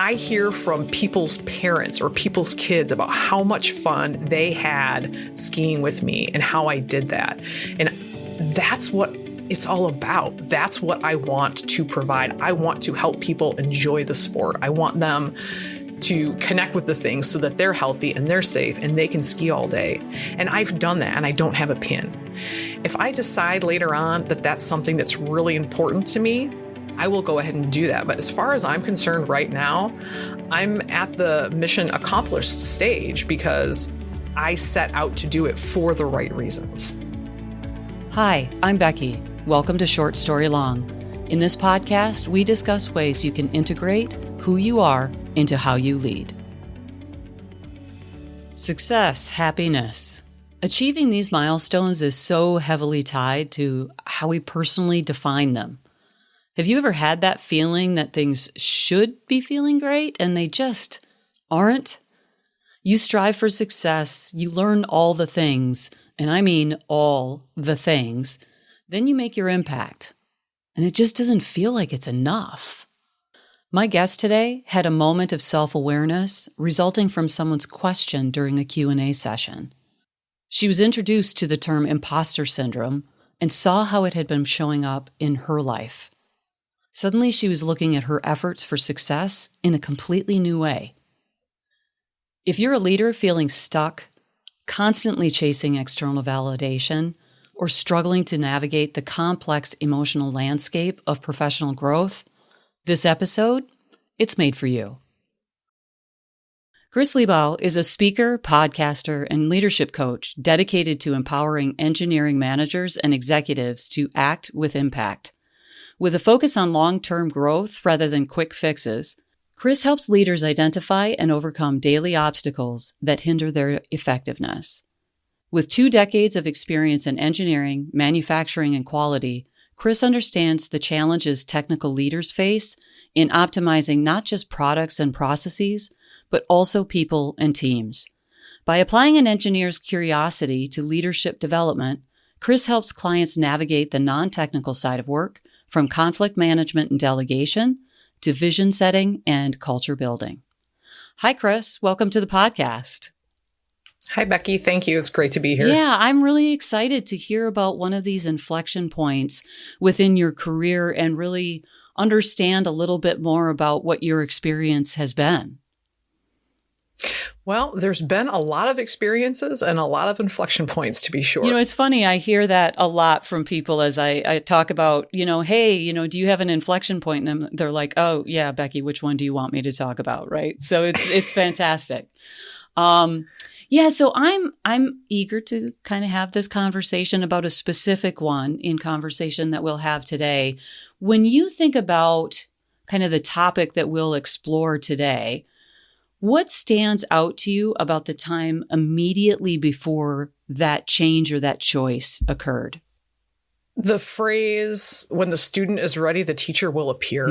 I hear from people's parents or people's kids about how much fun they had skiing with me and how I did that. And that's what it's all about. That's what I want to provide. I want to help people enjoy the sport. I want them to connect with the things so that they're healthy and they're safe and they can ski all day. And I've done that and I don't have a pin. If I decide later on that that's something that's really important to me, I will go ahead and do that. But as far as I'm concerned right now, I'm at the mission accomplished stage because I set out to do it for the right reasons. Hi, I'm Becky. Welcome to Short Story Long. In this podcast, we discuss ways you can integrate who you are into how you lead. Success, happiness. Achieving these milestones is so heavily tied to how we personally define them. Have you ever had that feeling that things should be feeling great and they just aren't? You strive for success, you learn all the things, and I mean all the things, then you make your impact, and it just doesn't feel like it's enough. My guest today had a moment of self-awareness resulting from someone's question during a Q&A session. She was introduced to the term imposter syndrome and saw how it had been showing up in her life. Suddenly, she was looking at her efforts for success in a completely new way. If you're a leader feeling stuck, constantly chasing external validation, or struggling to navigate the complex emotional landscape of professional growth, this episode, it's made for you. Kris Liebau is a speaker, podcaster, and leadership coach dedicated to empowering engineering managers and executives to act with impact. With a focus on long-term growth rather than quick fixes, Kris helps leaders identify and overcome daily obstacles that hinder their effectiveness. With 2 decades of experience in engineering, manufacturing, and quality, Kris understands the challenges technical leaders face in optimizing not just products and processes, but also people and teams. By applying an engineer's curiosity to leadership development, Kris helps clients navigate the non-technical side of work, from conflict management and delegation to vision setting and culture building. Hi, Kris. Welcome to the podcast. Hi, Becky. Thank you. It's great to be here. Yeah, I'm really excited to hear about one of these inflection points within your career and really understand a little bit more about what your experience has been. Well, there's been a lot of experiences and a lot of inflection points, to be sure. You know, it's funny. I hear that a lot from people as I talk about, hey, do you have an inflection point? And they're like, oh, yeah, Becky, which one do you want me to talk about? Right. So it's fantastic. So I'm eager to kind of have this conversation about a specific one in conversation that we'll have today. When you think about kind of the topic that we'll explore today, what stands out to you about the time immediately before that change or that choice occurred? The phrase, when the student is ready, the teacher will appear,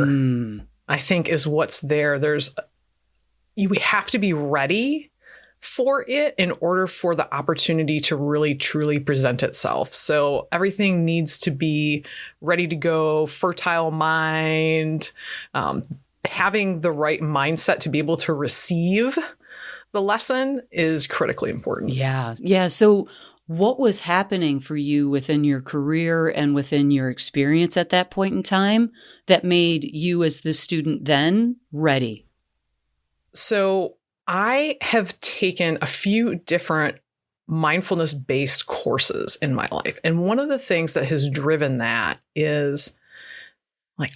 I think is what's there. We have to be ready for it in order for the opportunity to really, truly present itself. So everything needs to be ready to go, fertile mind, having the right mindset to be able to receive the lesson is critically important. Yeah. Yeah. So what was happening for you within your career and within your experience at that point in time that made you as the student then ready? So I have taken a few different mindfulness-based courses in my life. And one of the things that has driven that is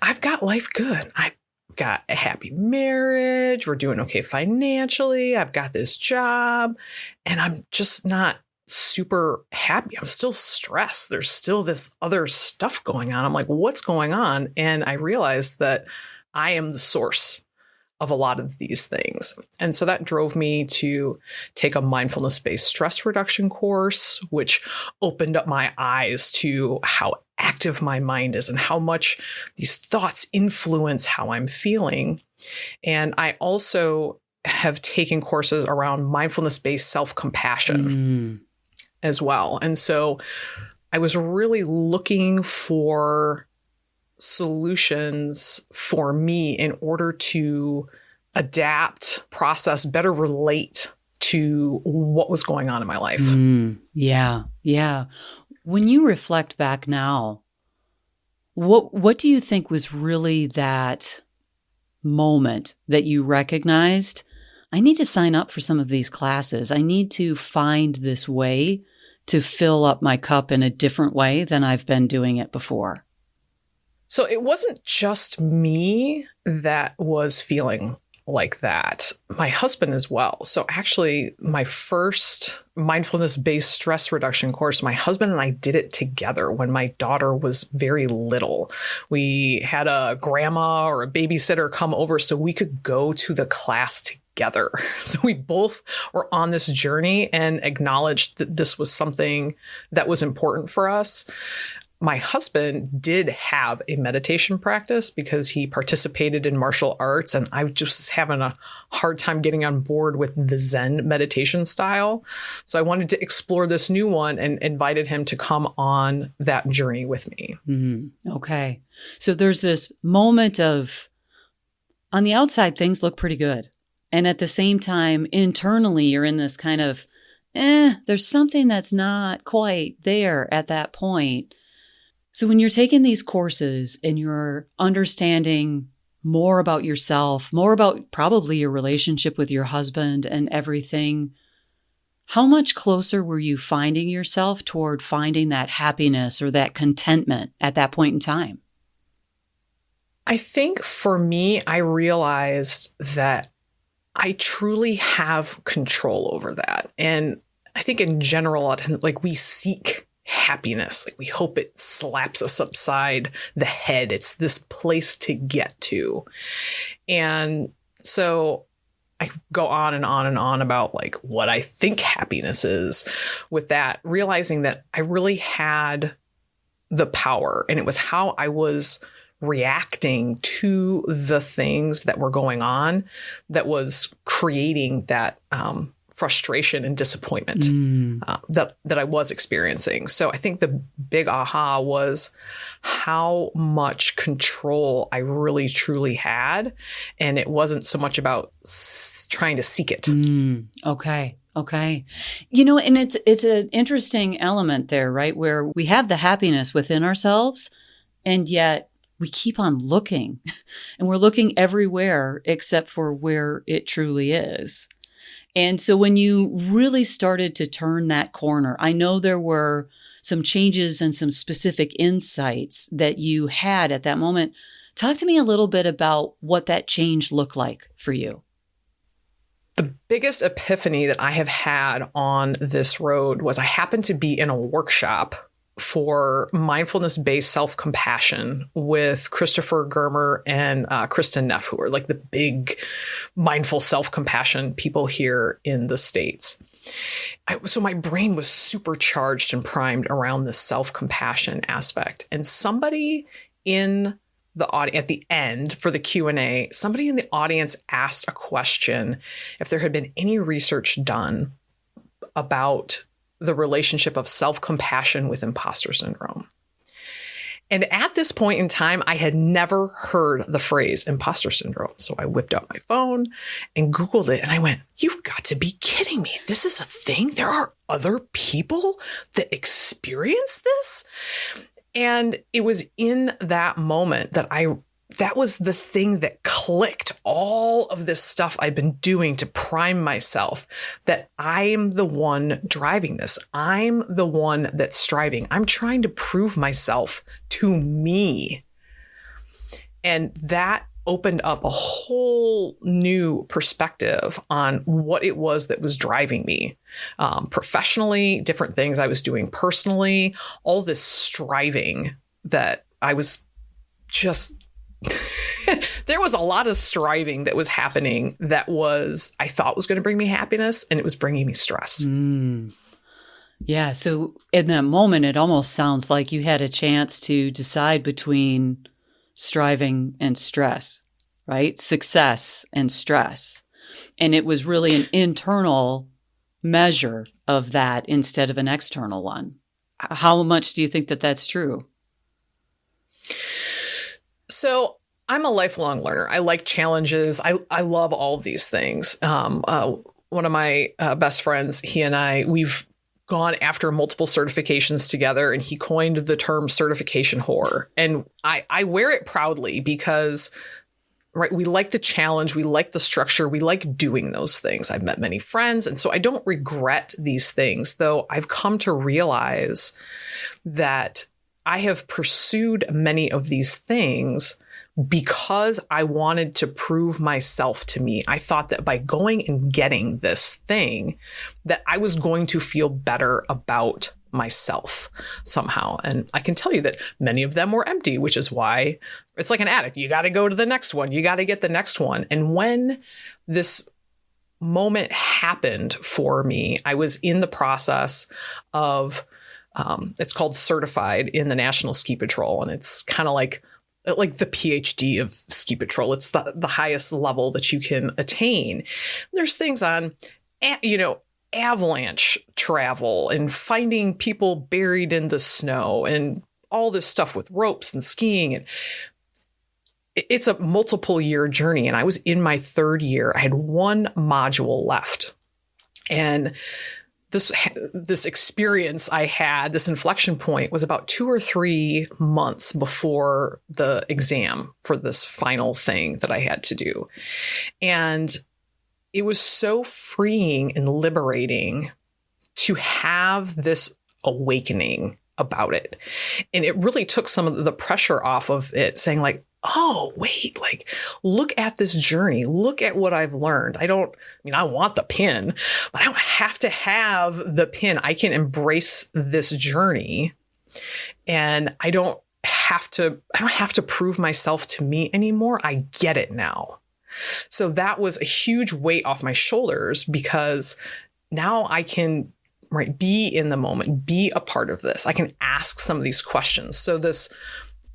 I've got life good. I've got a happy marriage. We're doing okay financially. I've got this job and I'm just not super happy. I'm still stressed. There's still this other stuff going on. I'm like, what's going on? And I realized that I am the source of a lot of these things. And so that drove me to take a mindfulness-based stress reduction course, which opened up my eyes to how active my mind is and how much these thoughts influence how I'm feeling. And I also have taken courses around mindfulness-based self-compassion as well. And so I was really looking for solutions for me in order to adapt, process, better relate to what was going on in my life. Yeah. Yeah. When you reflect back now, what do you think was really that moment that you recognized, I need to sign up for some of these classes. I need to find this way to fill up my cup in a different way than I've been doing it before? So it wasn't just me that was feeling like that. My husband as well. So actually, my first mindfulness-based stress reduction course, my husband and I did it together when my daughter was very little. We had a grandma or a babysitter come over so we could go to the class together. So we both were on this journey and acknowledged that this was something that was important for us. My husband did have a meditation practice because he participated in martial arts, and I was just having a hard time getting on board with the Zen meditation style. So I wanted to explore this new one and invited him to come on that journey with me. Okay. So there's this moment of, on the outside, things look pretty good. And at the same time, internally, you're in this kind of, there's something that's not quite there at that point. So when you're taking these courses and you're understanding more about yourself, more about probably your relationship with your husband and everything, how much closer were you finding yourself toward finding that happiness or that contentment at that point in time? I think for me, I realized that I truly have control over that. And I think in general, like we seek happiness. Like we hope it slaps us upside the head. It's this place to get to. And so I go on and on and on about like what I think happiness is with that, realizing that I really had the power and it was how I was reacting to the things that were going on that was creating that, frustration and disappointment that I was experiencing. So I think the big aha was how much control I really truly had, and it wasn't so much about trying to seek it. Okay. You know, and it's an interesting element there, right? Where we have the happiness within ourselves, and yet we keep on looking, and we're looking everywhere except for where it truly is. And so when you really started to turn that corner, I know there were some changes and some specific insights that you had at that moment. Talk to me a little bit about what that change looked like for you. The biggest epiphany that I have had on this road was I happened to be in a workshop for mindfulness-based self-compassion with Christopher Germer and Kristen Neff, who are like the big mindful self-compassion people here in the States. So my brain was supercharged and primed around this self-compassion aspect. And somebody in the audience at the end for the Q&A, somebody in the audience asked a question if there had been any research done about the relationship of self-compassion with imposter syndrome. And at this point in time, I had never heard the phrase imposter syndrome. So I whipped out my phone and Googled it and I went, you've got to be kidding me. This is a thing? There are other people that experience this? And it was in that moment that that was the thing that clicked all of this stuff I've been doing to prime myself, that I'm the one driving this. I'm the one that's striving. I'm trying to prove myself to me. And that opened up a whole new perspective on what it was that was driving me professionally, different things I was doing personally, all this striving that I was just there was a lot of striving that was happening that I thought was going to bring me happiness, and it was bringing me stress. Yeah. So in that moment, it almost sounds like you had a chance to decide between striving and stress, right? Success and stress. And it was really an internal measure of that instead of an external one. How much do you think that that's true? So I'm a lifelong learner. I like challenges. I love all of these things. One of my best friends, he and we've gone after multiple certifications together, and he coined the term certification whore. And I wear it proudly because, right, we like the challenge, we like the structure, we like doing those things. I've met many friends, and so I don't regret these things, though I've come to realize that I have pursued many of these things because I wanted to prove myself to me. I thought that by going and getting this thing, that I was going to feel better about myself somehow. And I can tell you that many of them were empty, which is why it's like an addict. You got to go to the next one. You got to get the next one. And when this moment happened for me, I was in the process of, it's called certified in the National Ski Patrol. And it's kind of like the PhD of ski patrol. It's the highest level that you can attain. There's things on, avalanche travel and finding people buried in the snow and all this stuff with ropes and skiing. And it's a multiple year journey. And I was in my third year. I had one module left. And this experience I had, this inflection point, was about 2 or 3 months before the exam for this final thing that I had to do. And it was so freeing and liberating to have this awakening about it. And it really took some of the pressure off of it, saying like, oh, wait, like, look at this journey. Look at what I've learned. I want the pin, but I don't have to have the pin. I can embrace this journey, and I don't have to prove myself to me anymore. I get it now. So that was a huge weight off my shoulders, because now I can be in the moment, be a part of this. I can ask some of these questions. So this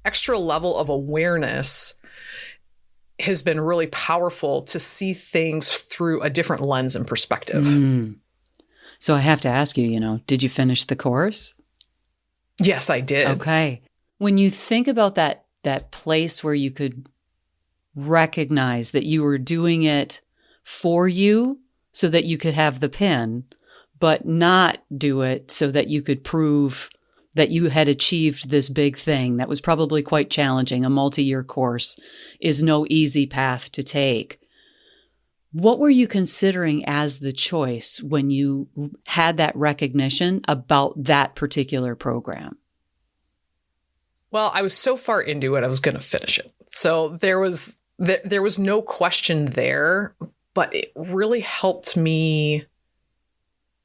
extra level of awareness has been really powerful to see things through a different lens and perspective. So I have to ask you, did you finish the course? Yes, I did. Okay. When you think about that place where you could recognize that you were doing it for you so that you could have the pin, but not do it so that you could prove that you had achieved this big thing that was probably quite challenging. A multi-year course is no easy path to take. What were you considering as the choice when you had that recognition about that particular program? Well, I was so far into it, I was going to finish it. So there was no question there, but it really helped me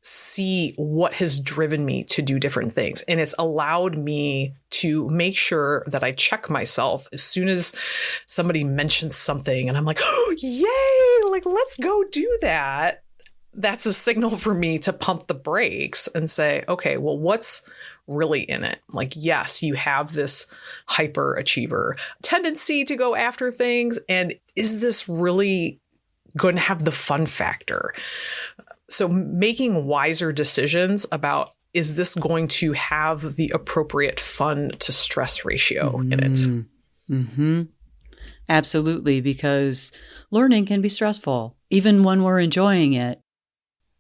see what has driven me to do different things. And it's allowed me to make sure that I check myself as soon as somebody mentions something and I'm like, oh, yay, like, let's go do that. That's a signal for me to pump the brakes and say, okay, well, what's really in it? Like, yes, you have this hyper achiever tendency to go after things. And is this really going to have the fun factor? So making wiser decisions about, is this going to have the appropriate fun to stress ratio in it? Mm-hmm. Absolutely, because learning can be stressful, even when we're enjoying it.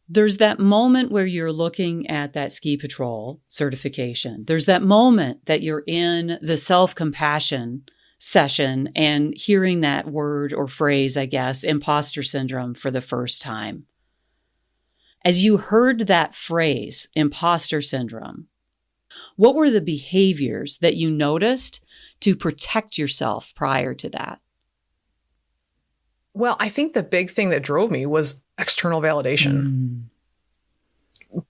There's that moment where you're looking at that ski patrol certification. There's that moment that you're in the self-compassion session and hearing that word or phrase, I guess, imposter syndrome, for the first time. As you heard that phrase, imposter syndrome, what were the behaviors that you noticed to protect yourself prior to that? Well, I think the big thing that drove me was external validation.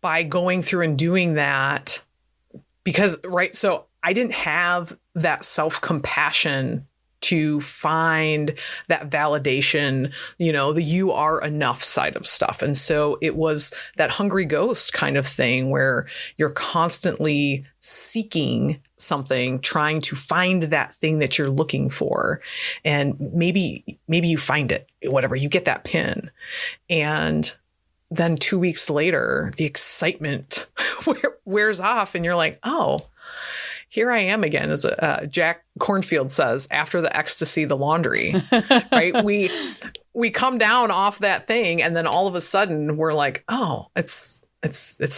By going through and doing that, because, so I didn't have that self-compassion to find that validation, the you are enough side of stuff. And so it was that hungry ghost kind of thing where you're constantly seeking something, trying to find that thing that you're looking for. And maybe you find it, whatever, you get that pin. And then 2 weeks later, the excitement wears off and you're like, oh, here I am again, as Jack Cornfield says, after the ecstasy, the laundry, right? We come down off that thing, and then all of a sudden we're like, oh, it's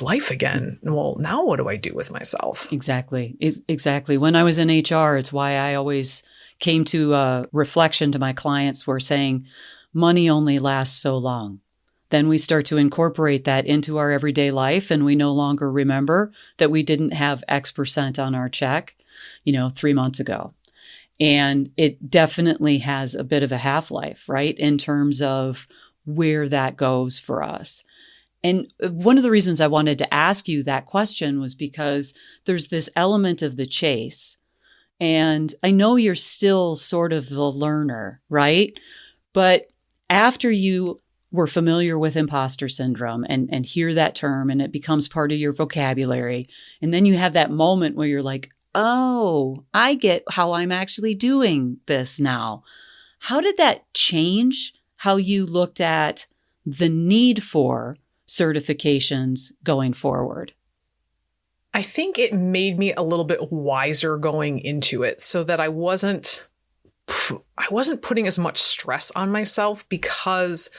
life again. Well, now what do I do with myself? Exactly. Exactly. When I was in HR, it's why I always came to a reflection to my clients were saying, money only lasts so long. Then we start to incorporate that into our everyday life, and we no longer remember that we didn't have X% on our check, 3 months ago. And it definitely has a bit of a half-life, right? In terms of where that goes for us. And one of the reasons I wanted to ask you that question was because there's this element of the chase. And I know you're still sort of the learner, right? But after you were familiar with imposter syndrome and hear that term and it becomes part of your vocabulary, and then you have that moment where you're like, oh, I get how I'm actually doing this now. How did that change how you looked at the need for certifications going forward? I think it made me a little bit wiser going into it, so that I wasn't putting as much stress on myself, because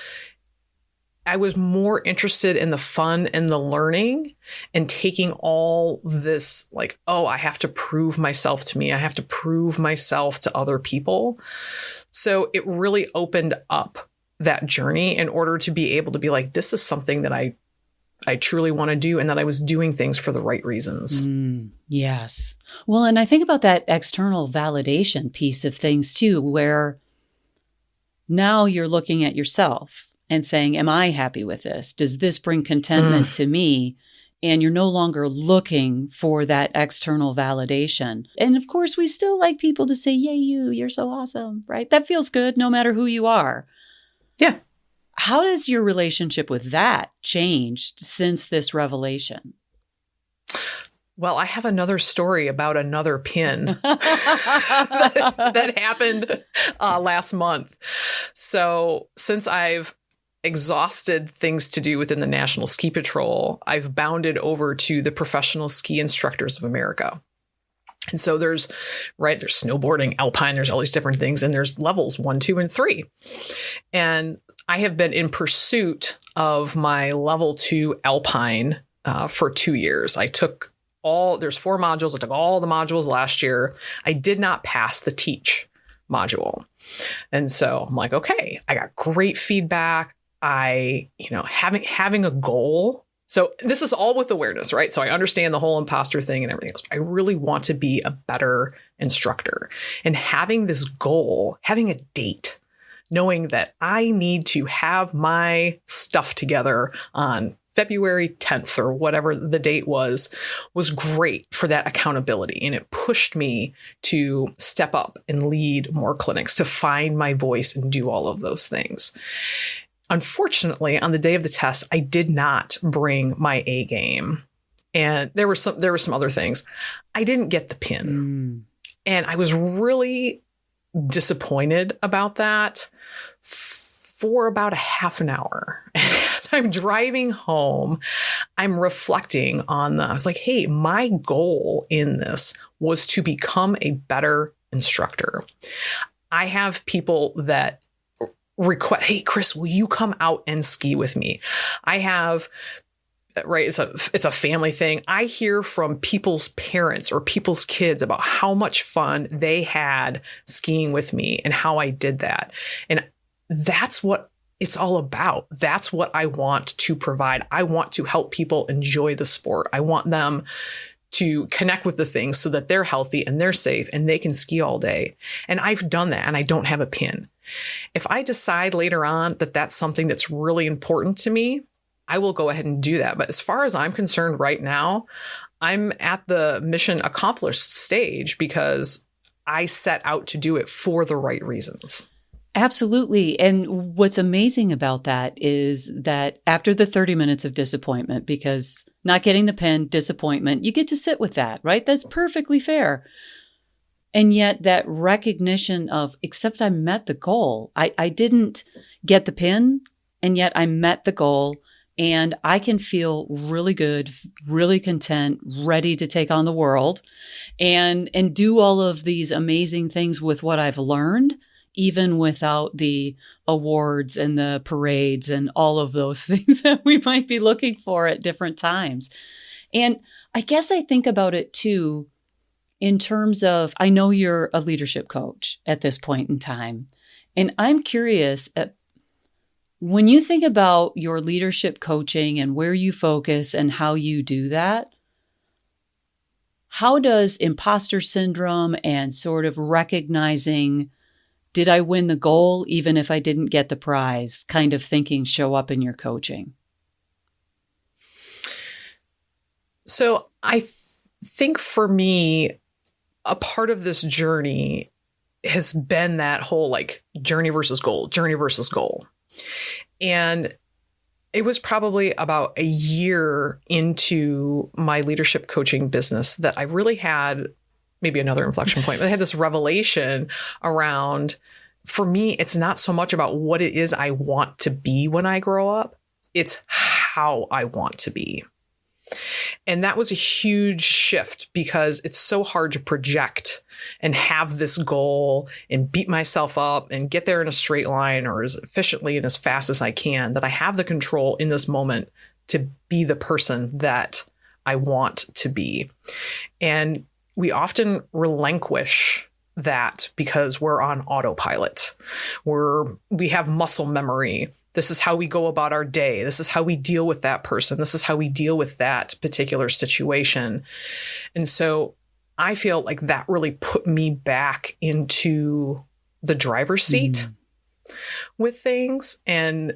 I was more interested in the fun and the learning, and taking all this like, oh, I have to prove myself to me. I have to prove myself to other people. So it really opened up that journey in order to be able to be like, this is something that I truly want to do, and that I was doing things for the right reasons. Yes. Well, and I think about that external validation piece of things too, where now you're looking at yourself and saying, am I happy with this? Does this bring contentment to me? And you're no longer looking for that external validation. And of course, we still like people to say, yay, you're so awesome, right? That feels good no matter who you are. Yeah. How does your relationship with that changed since this revelation? Well, I have another story about another pin that happened last month. So since I've exhausted things to do within the National Ski Patrol, I've bounded over to the Professional Ski Instructors of America. And so there's snowboarding, alpine, there's all these different things, and there's levels 1, 2, and 3. And I have been in pursuit of my level 2 alpine for 2 years. There's 4 modules. I took all the modules last year. I did not pass the teach module. And so I'm like, okay, I got great feedback. Having a goal. So this is all with awareness, right? So I understand the whole imposter thing and everything else. I really want to be a better instructor, and having this goal, having a date, knowing that I need to have my stuff together on February 10th or whatever the date was great for that accountability. And it pushed me to step up and lead more clinics, to find my voice and do all of those things. Unfortunately, on the day of the test, I did not bring my A game. And there were some other things. I didn't get the pin. And I was really disappointed about that for about a half an hour. I'm driving home. I'm reflecting on I was like, hey, my goal in this was to become a better instructor. I have people that request, hey, Kris, will you come out and ski with me? I have, right, it's a family thing. I hear from people's parents or people's kids about how much fun they had skiing with me and how I did that. And that's what it's all about. That's what I want to provide. I want to help people enjoy the sport. I want them to connect with the things so that they're healthy and they're safe and they can ski all day. And I've done that, and I don't have a pin. If I decide later on that that's something that's really important to me, I will go ahead and do that. But as far as I'm concerned right now, I'm at the mission accomplished stage because I set out to do it for the right reasons. Absolutely. And what's amazing about that is that after the 30 minutes of disappointment, because not getting the pin, disappointment, you get to sit with that, right? That's perfectly fair. And yet that recognition of, except I met the goal. I didn't get the pin, and yet I met the goal. and I can feel really good, really content, ready to take on the world and do all of these amazing things with what I've learned, even without the awards and the parades and all of those things that we might be looking for at different times. And I guess I think about it too, in terms of, I know you're a leadership coach at this point in time, and I'm curious, when you think about your leadership coaching and where you focus and how you do that, how does imposter syndrome and sort of recognizing, did I win the goal even if I didn't get the prize, kind of thinking show up in your coaching? So I think for me, a part of this journey has been that whole like journey versus goal. And it was probably about a year into my leadership coaching business that I really had maybe another inflection point. I had this revelation around, for me, it's not so much about what it is I want to be when I grow up. It's how I want to be. And that was a huge shift because it's so hard to project and have this goal and beat myself up and get there in a straight line or as efficiently and as fast as I can, that I have the control in this moment to be the person that I want to be. And we often relinquish that because we're on autopilot. We have muscle memory. This is how we go about our day. This is how we deal with that person. This is how we deal with that particular situation. And so I feel like that really put me back into the driver's seat with things. And,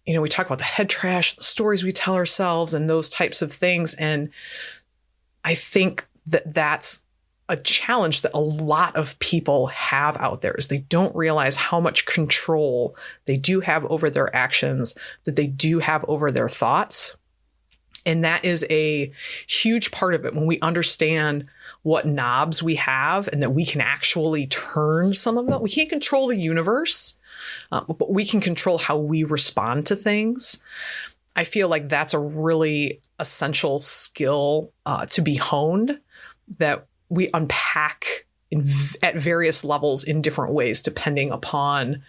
you know, we talk about the head trash, the stories we tell ourselves and those types of things. And I think that that's a challenge that a lot of people have out there, is they don't realize how much control they do have over their actions, that they do have over their thoughts. And that is a huge part of it when we understand what knobs we have and that we can actually turn some of them. We can't control the universe, but we can control how we respond to things. I feel like that's a really essential skill to be honed, that we unpack at various levels in different ways, depending upon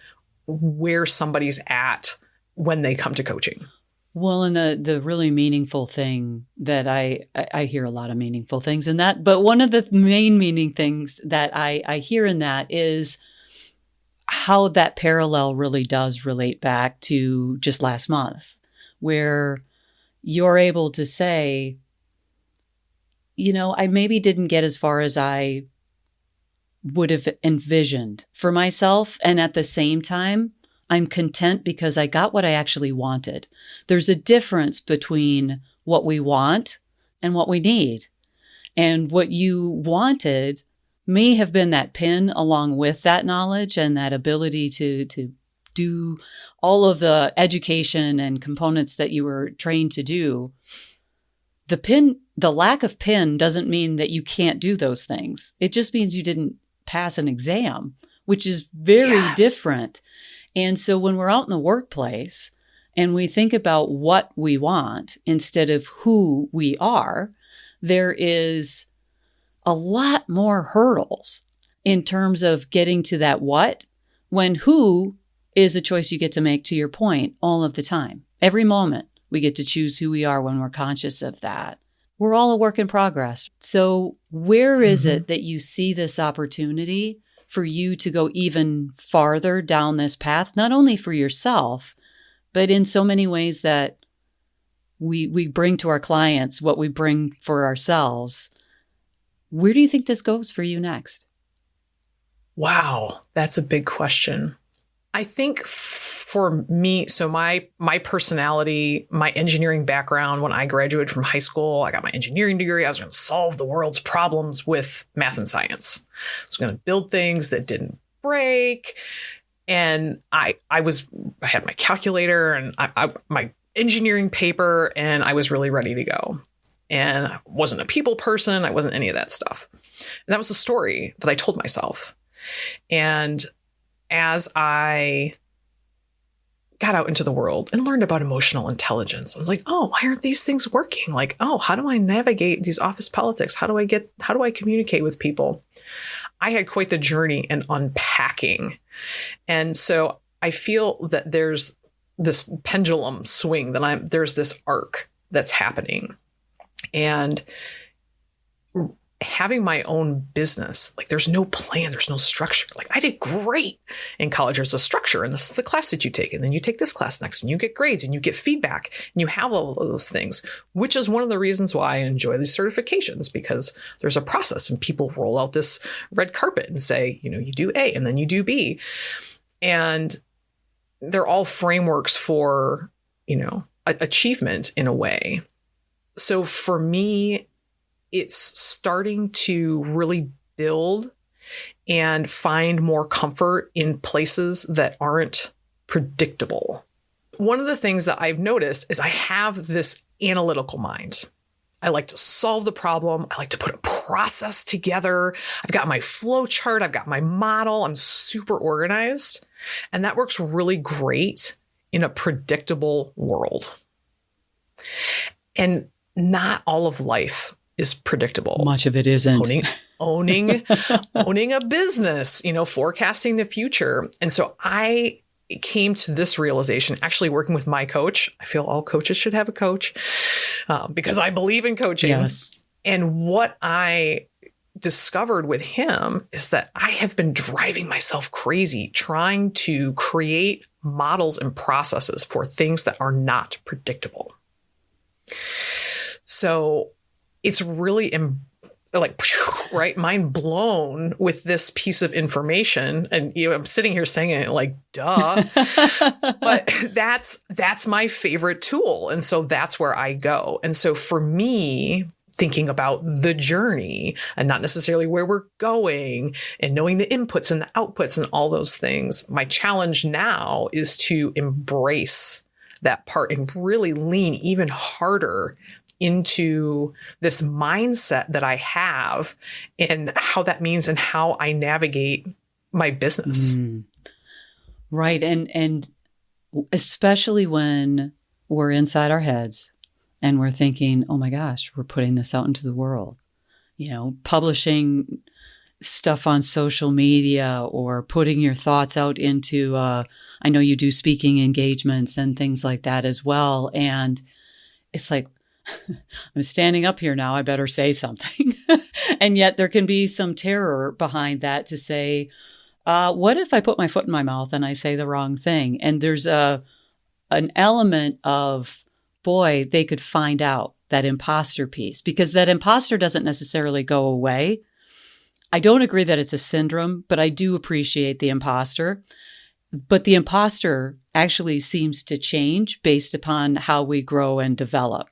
where somebody's at when they come to coaching. Well, and the really meaningful thing that I hear a lot of meaningful things in that, but one of the main meaning things that I hear in that is how that parallel really does relate back to just last month, where you're able to say, you know, I maybe didn't get as far as I would have envisioned for myself. And at the same time, I'm content because I got what I actually wanted. There's a difference between what we want and what we need. And what you wanted may have been that pin along with that knowledge and that ability to do all of the education and components that you were trained to do. The lack of pin doesn't mean that you can't do those things. It just means you didn't pass an exam, which is very different. And so when we're out in the workplace and we think about what we want instead of who we are, there is a lot more hurdles in terms of getting to that what, when who is a choice you get to make, to your point, all of the time. Every moment we get to choose who we are when we're conscious of that. We're all a work in progress. So where is it that you see this opportunity for you to go even farther down this path, not only for yourself, but in so many ways that we bring to our clients what we bring for ourselves? Where do you think this goes for you next? Wow, that's a big question. I think for me, so my personality, my engineering background, when I graduated from high school, I got my engineering degree. I was going to solve the world's problems with math and science. I was going to build things that didn't break. And I had my calculator and my engineering paper, and I was really ready to go. And I wasn't a people person. I wasn't any of that stuff. And that was the story that I told myself. And as I got out into the world and learned about emotional intelligence. I was like, oh, why aren't these things working? Like, oh, how do I navigate these office politics? How do I communicate with people? I had quite the journey in unpacking. And so I feel that there's this pendulum swing there's this arc that's happening. And having my own business, like there's no plan, there's no structure. Like I did great in college. There's a structure and this is the class that you take. And then you take this class next and you get grades and you get feedback and you have all of those things, which is one of the reasons why I enjoy these certifications, because there's a process and people roll out this red carpet and say, you do A and then you do B. And they're all frameworks for, achievement in a way. So for me, it's starting to really build and find more comfort in places that aren't predictable. One of the things that I've noticed is I have this analytical mind. I like to solve the problem. I like to put a process together. I've got my flow chart. I've got my model. I'm super organized. And that works really great in a predictable world. And not all of life is predictable. Much of it isn't. Owning a business, forecasting the future. And so I came to this realization, actually working with my coach. I feel all coaches should have a coach because I believe in coaching. Yes. And what I discovered with him is that I have been driving myself crazy trying to create models and processes for things that are not predictable. So it's really right, mind blown with this piece of information. And I'm sitting here saying it like, duh. But that's my favorite tool. And so that's where I go. And so for me, thinking about the journey and not necessarily where we're going and knowing the inputs and the outputs and all those things, my challenge now is to embrace that part and really lean even harder into this mindset that I have and how that means and how I navigate my business. Right. And especially when we're inside our heads and we're thinking, oh my gosh, we're putting this out into the world, publishing stuff on social media or putting your thoughts out into, I know you do speaking engagements and things like that as well. And it's like, I'm standing up here now, I better say something. And yet there can be some terror behind that to say, what if I put my foot in my mouth and I say the wrong thing? And there's an element of, boy, they could find out, that imposter piece, because that imposter doesn't necessarily go away. I don't agree that it's a syndrome, but I do appreciate the imposter. But the imposter actually seems to change based upon how we grow and develop.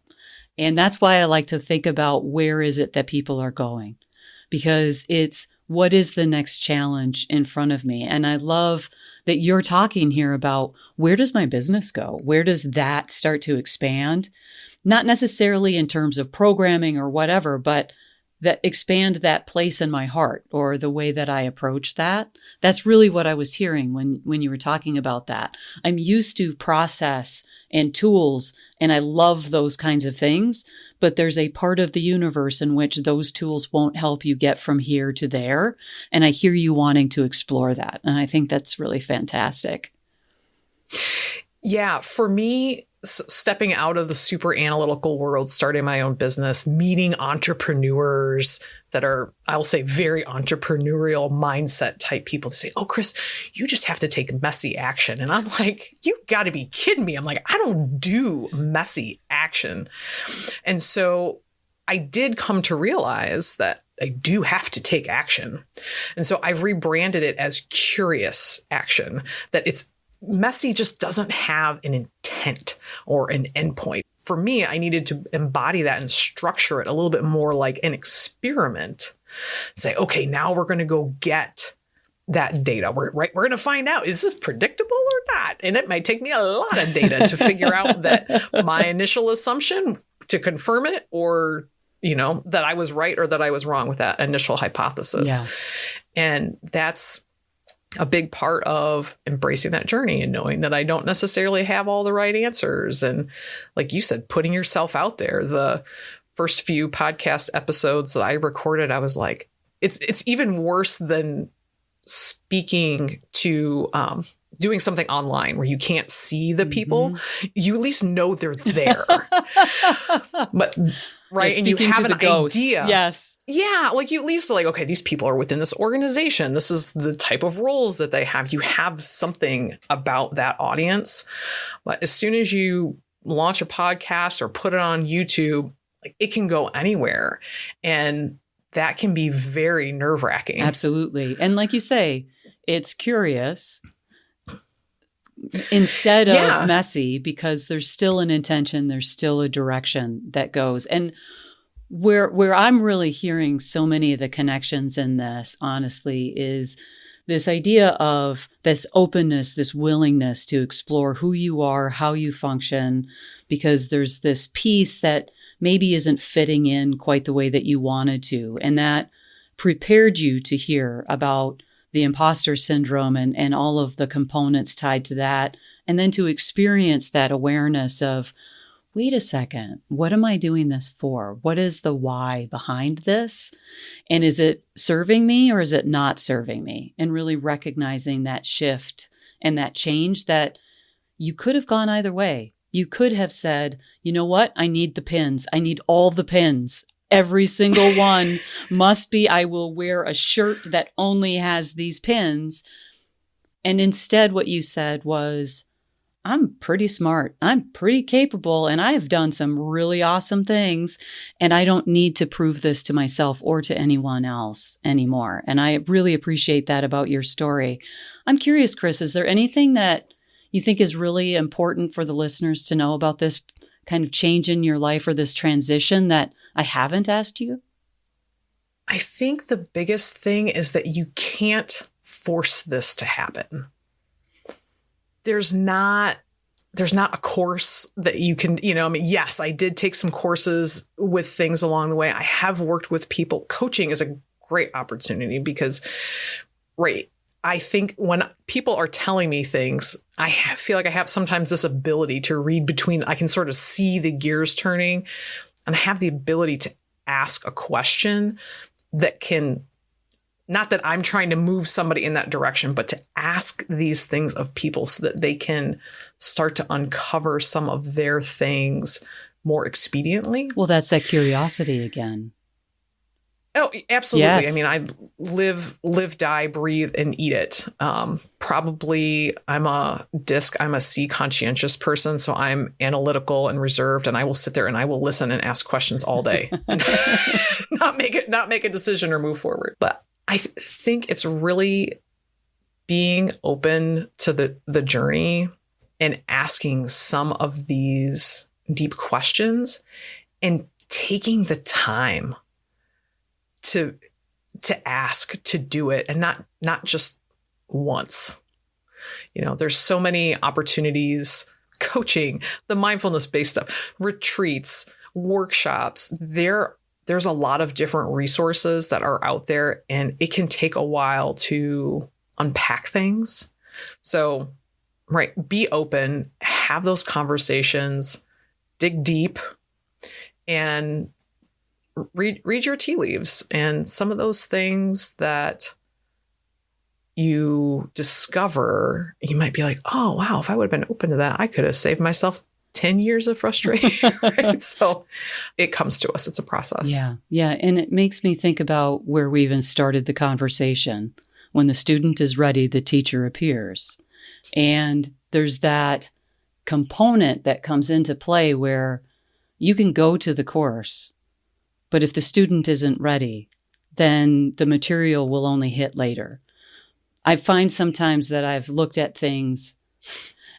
And that's why I like to think about where is it that people are going, because it's what is the next challenge in front of me? And I love that you're talking here about where does my business go? Where does that start to expand? Not necessarily in terms of programming or whatever, but that expand that place in my heart or the way that I approach that. That's really what I was hearing when you were talking about that. I'm used to process and tools, and I love those kinds of things, but there's a part of the universe in which those tools won't help you get from here to there. And I hear you wanting to explore that. And I think that's really fantastic. Yeah, for me, stepping out of the super analytical world, starting my own business, meeting entrepreneurs that are, I'll say, very entrepreneurial mindset type people to say, oh, Kris, you just have to take messy action. And I'm like, you got to be kidding me. I'm like, I don't do messy action. And so I did come to realize that I do have to take action. And so I've rebranded it as curious action, that it's messy just doesn't have an intent or an endpoint. For me, I needed to embody that and structure it a little bit more like an experiment. Say, okay, now we're going to go get that data. We're going to find out, is this predictable or not? And it might take me a lot of data to figure out that my initial assumption, to confirm it, or, that I was right or that I was wrong with that initial hypothesis. Yeah. And that's a big part of embracing that journey and knowing that I don't necessarily have all the right answers. And like you said, putting yourself out there. The first few podcast episodes that I recorded, I was like, it's even worse than speaking to doing something online where you can't see the people. You at least know they're there. But right. Yeah, and you have an ghost. idea. Yes. Yeah. Like you at least like, okay, these people are within this organization. This is the type of roles that they have. You have something about that audience. But as soon as you launch a podcast or put it on YouTube, like it can go anywhere. And that can be very nerve-wracking. Absolutely. And like you say, it's curious instead of messy, because there's still an intention, there's still a direction that goes. And where I'm really hearing so many of the connections in this, honestly, is this idea of this openness, this willingness to explore who you are, how you function, because there's this piece that maybe isn't fitting in quite the way that you wanted to. And that prepared you to hear about the imposter syndrome and all of the components tied to that. And then to experience that awareness of, wait a second, what am I doing this for? What is the why behind this? And is it serving me or is it not serving me? And really recognizing that shift and that change, that you could have gone either way. You could have said, you know what? I need the pins. I need all the pins. Every single one must be, I will wear a shirt that only has these pins. And instead, what you said was, I'm pretty smart. I'm pretty capable. And I have done some really awesome things. And I don't need to prove this to myself or to anyone else anymore. And I really appreciate that about your story. I'm curious, Kris, is there anything that you think is really important for the listeners to know about this kind of change in your life or this transition that I haven't asked you? I think the biggest thing is that you can't force this to happen. There's not a course that you can, yes, I did take some courses with things along the way. I have worked with people. Coaching is a great opportunity because, right, I think when people are telling me things, I feel like I have sometimes this ability to read between, I can sort of see the gears turning, and I have the ability to ask a question that can, not that I'm trying to move somebody in that direction, but to ask these things of people so that they can start to uncover some of their things more expediently. Well, that's that curiosity again. Oh, absolutely. Yes. I mean, I live, die, breathe, and eat it. Probably I'm a C conscientious person. So I'm analytical and reserved, and I will sit there and I will listen and ask questions all day and not make a decision or move forward. But I think it's really being open to the journey and asking some of these deep questions and taking the time to ask, to do it, and not just once. There's so many opportunities, coaching, the mindfulness-based stuff, retreats, workshops. There's a lot of different resources that are out there, and it can take a while to unpack things. So, right, be open, have those conversations, dig deep, and read your tea leaves. And some of those things that you discover, you might be like, oh, wow, if I would have been open to that, I could have saved myself 10 years of frustration. Right? So it comes to us. It's a process. Yeah. Yeah. And it makes me think about where we even started the conversation. When the student is ready, the teacher appears. And there's that component that comes into play where you can go to the course, but if the student isn't ready, then the material will only hit later. I find sometimes that I've looked at things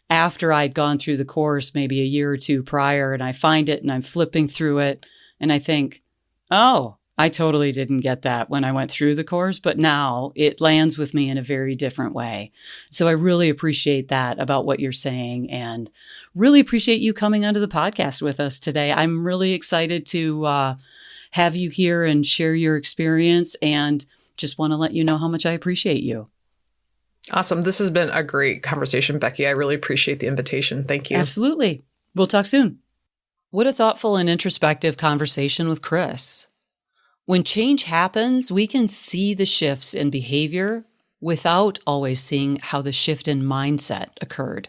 after I'd gone through the course, maybe a year or two prior, and I find it and I'm flipping through it and I think, oh, I totally didn't get that when I went through the course, but now it lands with me in a very different way. So I really appreciate that about what you're saying, and really appreciate you coming onto the podcast with us today. I'm really excited to have you here and share your experience, and just want to let you know how much I appreciate you. Awesome. This has been a great conversation, Becky. I really appreciate the invitation. Thank you. Absolutely. We'll talk soon. What a thoughtful and introspective conversation with Kris. When change happens, we can see the shifts in behavior without always seeing how the shift in mindset occurred.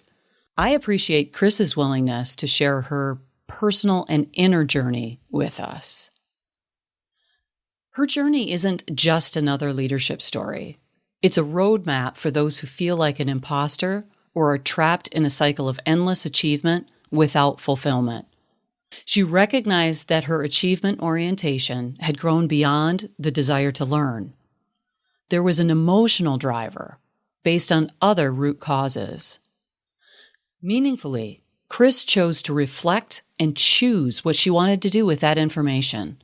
I appreciate Kris's willingness to share her personal and inner journey with us. Her journey isn't just another leadership story. It's a roadmap for those who feel like an imposter or are trapped in a cycle of endless achievement without fulfillment. She recognized that her achievement orientation had grown beyond the desire to learn. There was an emotional driver based on other root causes. Meaningfully, Kris chose to reflect and choose what she wanted to do with that information.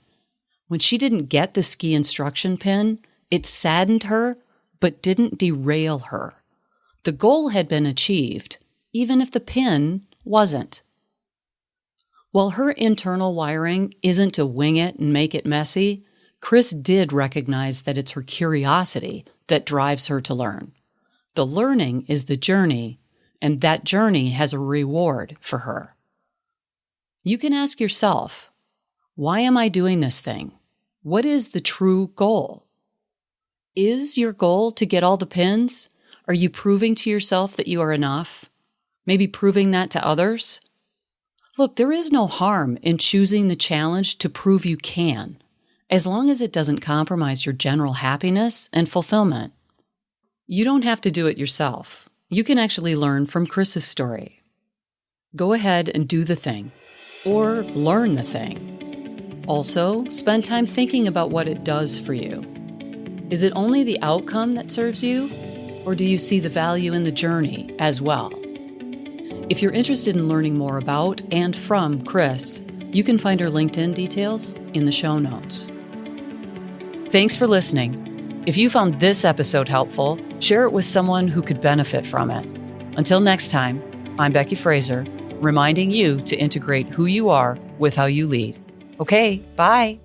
When she didn't get the ski instruction pin, it saddened her, but didn't derail her. The goal had been achieved, even if the pin wasn't. While her internal wiring isn't to wing it and make it messy, Kris did recognize that it's her curiosity that drives her to learn. The learning is the journey, and that journey has a reward for her. You can ask yourself, why am I doing this thing? What is the true goal? Is your goal to get all the pins? Are you proving to yourself that you are enough? Maybe proving that to others? Look, there is no harm in choosing the challenge to prove you can, as long as it doesn't compromise your general happiness and fulfillment. You don't have to do it yourself. You can actually learn from Kris's story. Go ahead and do the thing, or learn the thing. Also, spend time thinking about what it does for you. Is it only the outcome that serves you, or do you see the value in the journey as well? If you're interested in learning more about and from Kris, you can find her LinkedIn details in the show notes. Thanks for listening. If you found this episode helpful, share it with someone who could benefit from it. Until next time, I'm Becky Fraser, reminding you to integrate who you are with how you lead. Okay, bye.